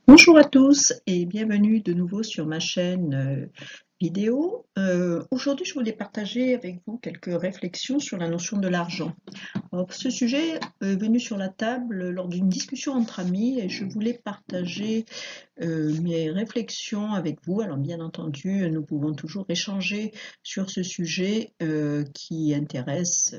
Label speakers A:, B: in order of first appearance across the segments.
A: Bonjour à tous et bienvenue de nouveau sur ma chaîne vidéo. Aujourd'hui, je voulais partager avec vous quelques réflexions sur la notion de l'argent. Alors, ce sujet est venu sur la table lors d'une discussion entre amis et je voulais partager mes réflexions avec vous. Alors, bien entendu, nous pouvons toujours échanger sur ce sujet qui intéresse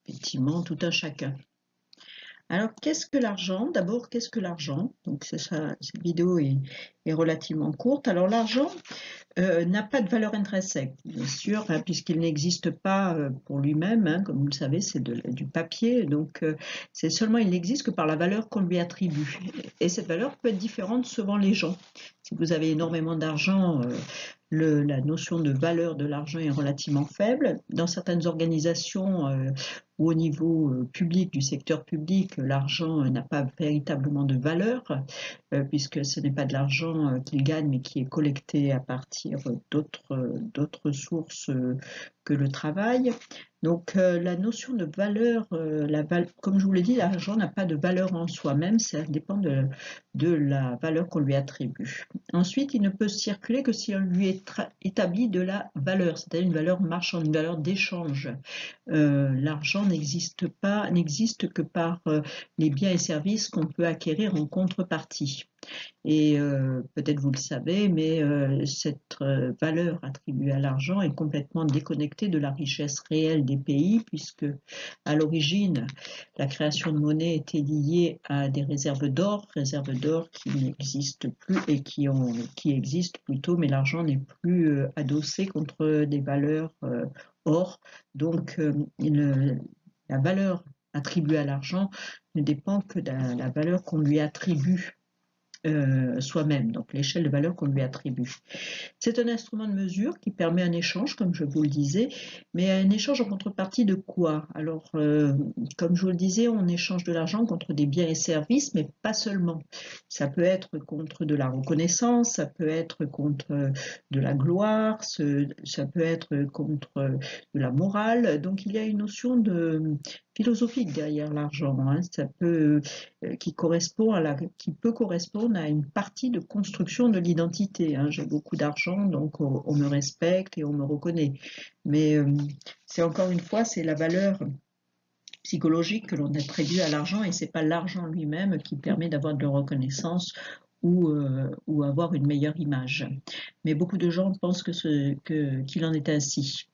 A: effectivement tout un chacun. Alors, qu'est-ce que l'argent? D'abord, qu'est-ce que l'argent? Donc, c'est ça, cette vidéo est relativement courte. Alors, l'argent n'a pas de valeur intrinsèque, bien sûr, hein, puisqu'il n'existe pas pour lui-même, hein, comme vous le savez, c'est du papier, donc c'est seulement, il n'existe que par la valeur qu'on lui attribue. Et cette valeur peut être différente selon les gens. Si vous avez énormément d'argent, la notion de valeur de l'argent est relativement faible. Dans certaines organisations ou au niveau public, du secteur public, l'argent n'a pas véritablement de valeur, puisque ce n'est pas de l'argent qu'ils gagnent, mais qui est collecté à partir d'autres sources que le travail. Donc la notion de valeur, comme je vous l'ai dit, l'argent n'a pas de valeur en soi-même, ça dépend de la valeur qu'on lui attribue. Ensuite, il ne peut circuler que si on lui établit de la valeur, c'est-à-dire une valeur marchande, une valeur d'échange. L'argent n'existe que par les biens et services qu'on peut acquérir en contrepartie. Et peut-être vous le savez, mais cette valeur attribuée à l'argent est complètement déconnectée de la richesse réelle des pays, puisque à l'origine, la création de monnaie était liée à des réserves d'or qui n'existent plus et qui existent plutôt, mais l'argent n'est plus adossé contre des valeurs or. Donc, la valeur attribuée à l'argent ne dépend que de la valeur qu'on lui attribue soi-même, donc l'échelle de valeur qu'on lui attribue. C'est un instrument de mesure qui permet un échange, comme je vous le disais, mais un échange en contrepartie de quoi? Alors, comme je vous le disais, on échange de l'argent contre des biens et services, mais pas seulement. Ça peut être contre de la reconnaissance, ça peut être contre de la gloire, ça peut être contre de la morale. Donc, il y a une notion philosophique derrière l'argent, hein. Qui peut correspondre à une partie de construction de l'identité, hein. J'ai beaucoup d'argent, donc on me respecte et on me reconnaît. Mais c'est encore une fois, c'est la valeur psychologique que l'on attribue à l'argent et c'est pas l'argent lui-même qui permet d'avoir de la reconnaissance ou avoir une meilleure image. Mais beaucoup de gens pensent qu'il en est ainsi.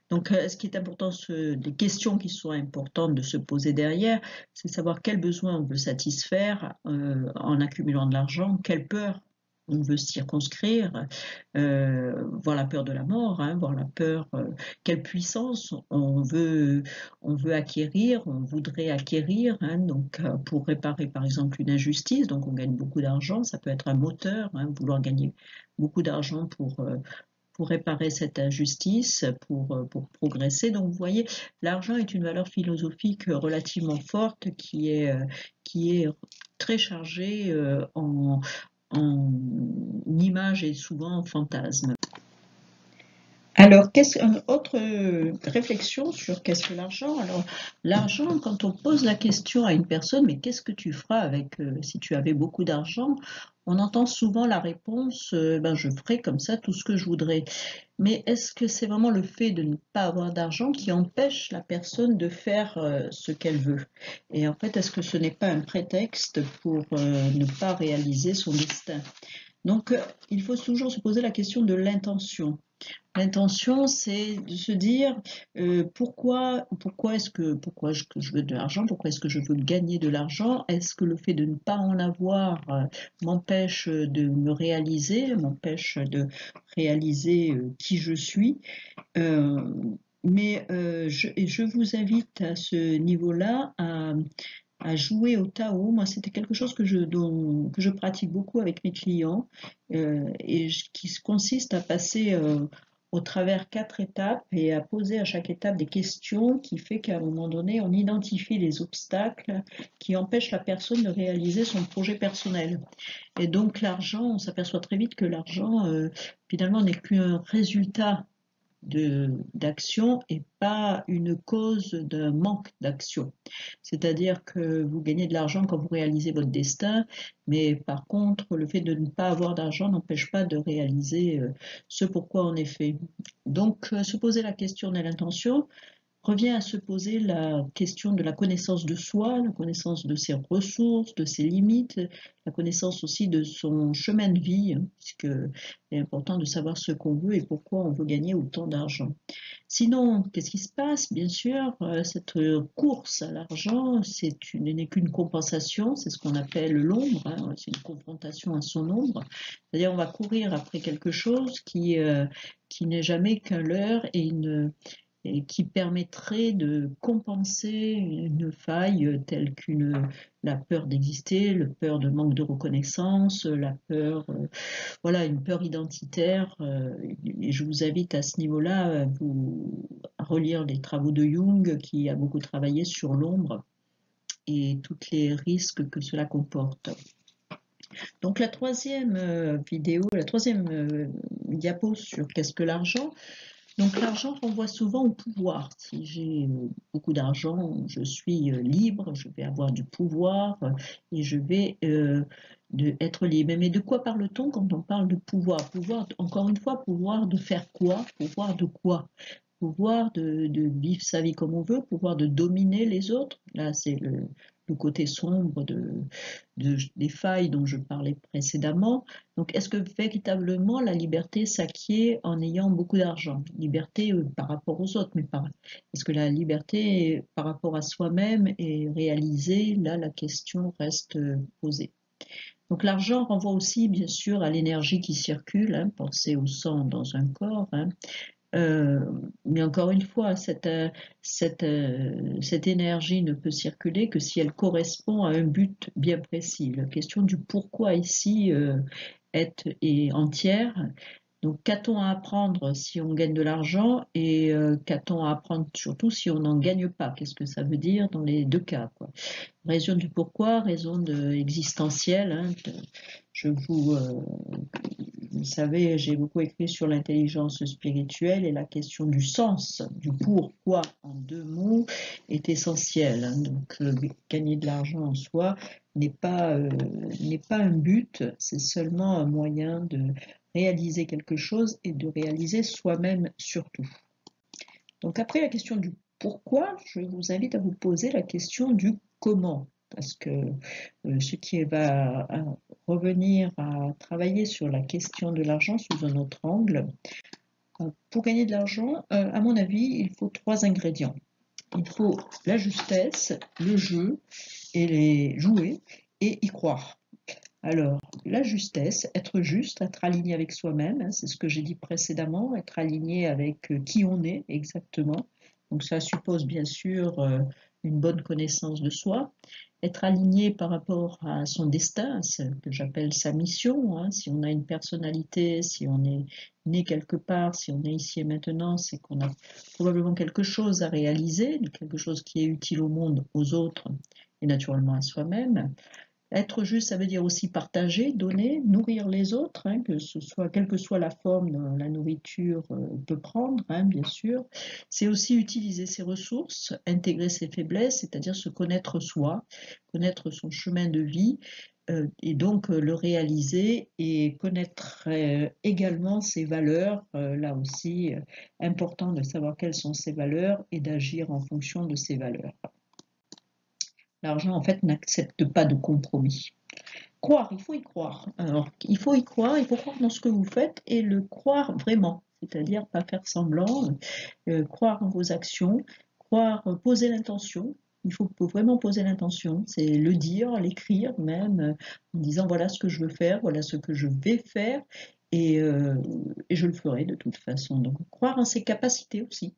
A: Donc, ce qui est important, des questions qui sont importantes de se poser derrière, c'est savoir quel besoin on veut satisfaire en accumulant de l'argent, quelle peur on veut circonscrire, voir la peur de la mort, hein, voir la peur, quelle puissance on veut acquérir, on voudrait acquérir, hein, donc pour réparer par exemple une injustice, donc on gagne beaucoup d'argent, ça peut être un moteur, hein, vouloir gagner beaucoup d'argent pour réparer cette injustice, pour progresser. Donc vous voyez, l'argent est une valeur philosophique relativement forte qui est très chargée en images et souvent en fantasmes. Alors, autre réflexion sur qu'est-ce que l'argent? Alors, l'argent, quand on pose la question à une personne, mais qu'est-ce que tu feras avec si tu avais beaucoup d'argent? On entend souvent la réponse, ben, je ferai comme ça tout ce que je voudrais. Mais est-ce que c'est vraiment le fait de ne pas avoir d'argent qui empêche la personne de faire ce qu'elle veut? Et en fait, est-ce que ce n'est pas un prétexte pour ne pas réaliser son destin? Donc, il faut toujours se poser la question de l'intention. L'intention, c'est de se dire pourquoi que je veux de l'argent, pourquoi est-ce que je veux gagner de l'argent, est-ce que le fait de ne pas en avoir m'empêche de me réaliser, m'empêche de réaliser qui je suis. Euh, je vous invite à ce niveau-là à jouer au Tao. Moi, c'était quelque chose que je pratique beaucoup avec mes clients qui consiste à passer au travers 4 étapes et à poser à chaque étape des questions qui fait qu'à un moment donné, on identifie les obstacles qui empêchent la personne de réaliser son projet personnel. Et donc l'argent, on s'aperçoit très vite que l'argent, finalement, n'est qu'un résultat d'action et pas une cause d'un manque d'action. C'est-à-dire que vous gagnez de l'argent quand vous réalisez votre destin, mais par contre, le fait de ne pas avoir d'argent n'empêche pas de réaliser ce pourquoi on est fait. Donc, se poser la question de l'intention revient à se poser la question de la connaissance de soi, la connaissance de ses ressources, de ses limites, la connaissance aussi de son chemin de vie, hein, puisqu'il est important de savoir ce qu'on veut et pourquoi on veut gagner autant d'argent. Sinon, qu'est-ce qui se passe? Bien sûr, cette course à l'argent, n'est qu'une compensation, c'est ce qu'on appelle l'ombre, hein, c'est une confrontation à son ombre. C'est-à-dire on va courir après quelque chose qui n'est jamais qu'un leurre et qui permettrait de compenser une faille telle qu'une la peur d'exister, la peur de manque de reconnaissance, la peur, voilà, une peur identitaire. Et je vous invite à ce niveau-là à relire les travaux de Jung, qui a beaucoup travaillé sur l'ombre et tous les risques que cela comporte. Donc la troisième vidéo, la troisième diapo sur qu'est-ce que l'argent. Donc l'argent renvoie souvent au pouvoir. Si j'ai beaucoup d'argent, je suis libre, je vais avoir du pouvoir et je vais être libre. Mais de quoi parle-t-on quand on parle de pouvoir? Pouvoir, encore une fois, pouvoir de faire quoi? Pouvoir de quoi? Pouvoir de vivre sa vie comme on veut, pouvoir de dominer les autres. Là, c'est le côté sombre des failles dont je parlais précédemment. Donc, est-ce que véritablement la liberté s'acquiert en ayant beaucoup d'argent? Liberté par rapport aux autres, mais est-ce que la liberté par rapport à soi-même est réalisée? Là, la question reste posée. Donc l'argent renvoie aussi bien sûr à l'énergie qui circule, hein, pensez au sang dans un corps, hein. Mais encore une fois, cette énergie ne peut circuler que si elle correspond à un but bien précis. La question du pourquoi ici est entière. Donc, qu'a-t-on à apprendre si on gagne de l'argent et qu'a-t-on à apprendre surtout si on n'en gagne pas? Qu'est-ce que ça veut dire dans les deux cas, quoi. Raison du pourquoi, raison existentielle, hein. Vous savez, j'ai beaucoup écrit sur l'intelligence spirituelle et la question du sens, du pourquoi en deux mots est essentielle, hein. Donc, gagner de l'argent en soi n'est pas un but, c'est seulement un moyen de réaliser quelque chose et de réaliser soi-même surtout. Donc après la question du pourquoi, je vous invite à vous poser la question du comment, parce que ce qui va revenir à travailler sur la question de l'argent sous un autre angle. Pour gagner de l'argent, à mon avis, il faut 3 ingrédients. Il faut la justesse, le jeu, et les jouer, et y croire. Alors, la justesse, être juste, être aligné avec soi-même, hein, c'est ce que j'ai dit précédemment, être aligné avec qui on est exactement. Donc ça suppose bien sûr une bonne connaissance de soi, être aligné par rapport à son destin, ce que j'appelle sa mission, hein. Si on a une personnalité, si on est né quelque part, si on est ici et maintenant, c'est qu'on a probablement quelque chose à réaliser, quelque chose qui est utile au monde, aux autres et naturellement à soi-même. Être juste, ça veut dire aussi partager, donner, nourrir les autres, hein, que ce soit, quelle que soit la forme dont la nourriture peut prendre, hein, bien sûr. C'est aussi utiliser ses ressources, intégrer ses faiblesses, c'est-à-dire se connaître soi, connaître son chemin de vie, et donc le réaliser et connaître également ses valeurs, là aussi, important de savoir quelles sont ses valeurs et d'agir en fonction de ses valeurs. L'argent, en fait, n'accepte pas de compromis. Croire, il faut y croire. Alors, il faut y croire, il faut croire dans ce que vous faites et le croire vraiment, c'est-à-dire pas faire semblant, croire en vos actions, croire, poser l'intention. Il faut vraiment poser l'intention, c'est le dire, l'écrire même, en disant voilà ce que je veux faire, voilà ce que je vais faire, et je le ferai de toute façon. Donc, croire en ses capacités aussi.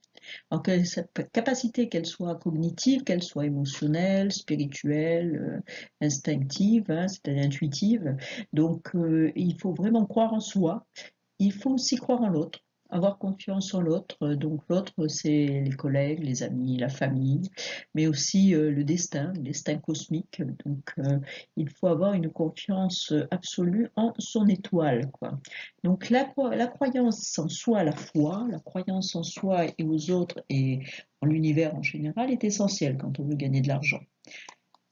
A: Alors que cette capacité, qu'elle soit cognitive, qu'elle soit émotionnelle, spirituelle, instinctive, hein, c'est-à-dire intuitive. Donc, il faut vraiment croire en soi. Il faut aussi croire en l'autre. avoir confiance en l'autre. Donc l'autre, c'est les collègues, les amis, la famille, mais aussi le destin cosmique. Donc il faut avoir une confiance absolue en son étoile, quoi. Donc la croyance en soi, la foi, la croyance en soi et aux autres et en l'univers en général est essentielle quand on veut gagner de l'argent.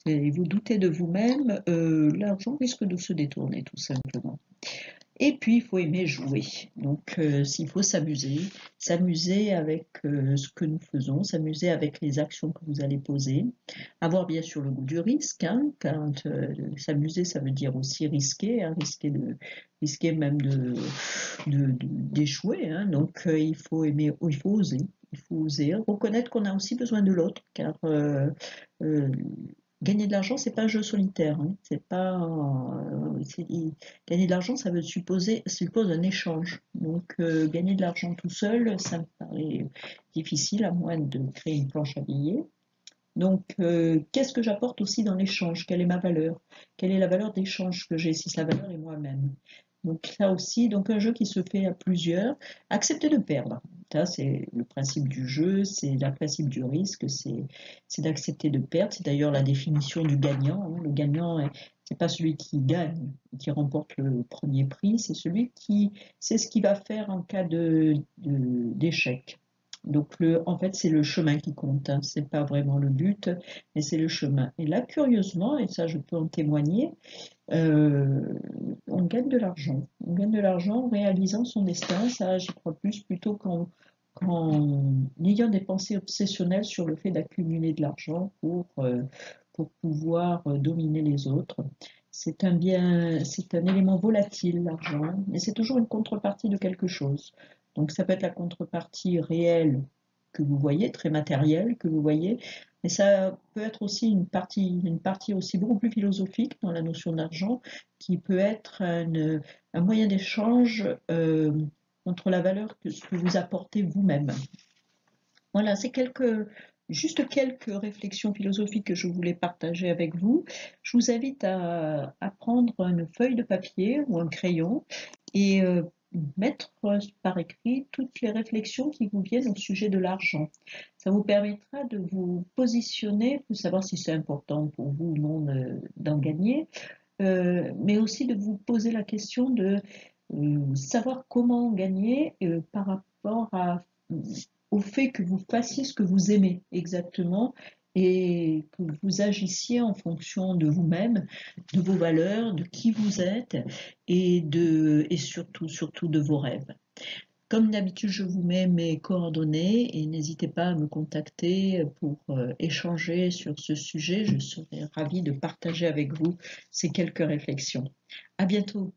A: Et vous doutez de vous-même, l'argent risque de se détourner tout simplement. Et puis, il faut aimer jouer. Donc, s'il faut s'amuser, s'amuser avec ce que nous faisons, s'amuser avec les actions que vous allez poser, avoir bien sûr le goût du risque, hein, quand s'amuser, ça veut dire aussi risquer, hein, risquer même d'échouer. Hein. Donc, il faut aimer, il faut oser. Il faut oser reconnaître qu'on a aussi besoin de l'autre, car euh, gagner de l'argent, c'est pas un jeu solitaire. Hein. C'est pas, gagner de l'argent, ça suppose un échange. Donc, gagner de l'argent tout seul, ça me paraît difficile, à moins de créer une planche à billets. Donc, qu'est-ce que j'apporte aussi dans l'échange? Quelle est ma valeur? Quelle est la valeur d'échange que j'ai? Si la valeur est moi-même. Donc là aussi, donc un jeu qui se fait à plusieurs, accepter de perdre. Ça, c'est le principe du jeu, c'est le principe du risque, c'est d'accepter de perdre. C'est d'ailleurs la définition du gagnant. Hein. Le gagnant, c'est pas celui qui gagne, qui remporte le premier prix, c'est celui qui sait ce qu'il va faire en cas d'échec. Donc en fait, c'est le chemin qui compte. Hein. C'est pas vraiment le but, mais c'est le chemin. Et là, curieusement, et ça, je peux en témoigner. Euh, on gagne de l'argent. On gagne de l'argent en réalisant son destin. Ça, j'y crois plus plutôt qu'en ayant des pensées obsessionnelles sur le fait d'accumuler de l'argent pour pouvoir dominer les autres. C'est un bien, c'est un élément volatile, l'argent, mais c'est toujours une contrepartie de quelque chose. Donc ça peut être la contrepartie réelle que vous voyez, très matérielle que vous voyez, mais ça peut être aussi une partie aussi beaucoup plus philosophique dans la notion d'argent, qui peut être un moyen d'échange entre la valeur que ce que vous apportez vous-même. Voilà, juste quelques réflexions philosophiques que je voulais partager avec vous. Je vous invite à prendre une feuille de papier ou un crayon et mettre par écrit toutes les réflexions qui vous viennent au sujet de l'argent. Ça vous permettra de vous positionner, de savoir si c'est important pour vous ou non d'en gagner, mais aussi de vous poser la question de savoir comment gagner par rapport au fait que vous fassiez ce que vous aimez exactement et que vous agissiez en fonction de vous-même, de vos valeurs, de qui vous êtes et surtout de vos rêves. Comme d'habitude, je vous mets mes coordonnées et n'hésitez pas à me contacter pour échanger sur ce sujet. Je serai ravie de partager avec vous ces quelques réflexions. À bientôt.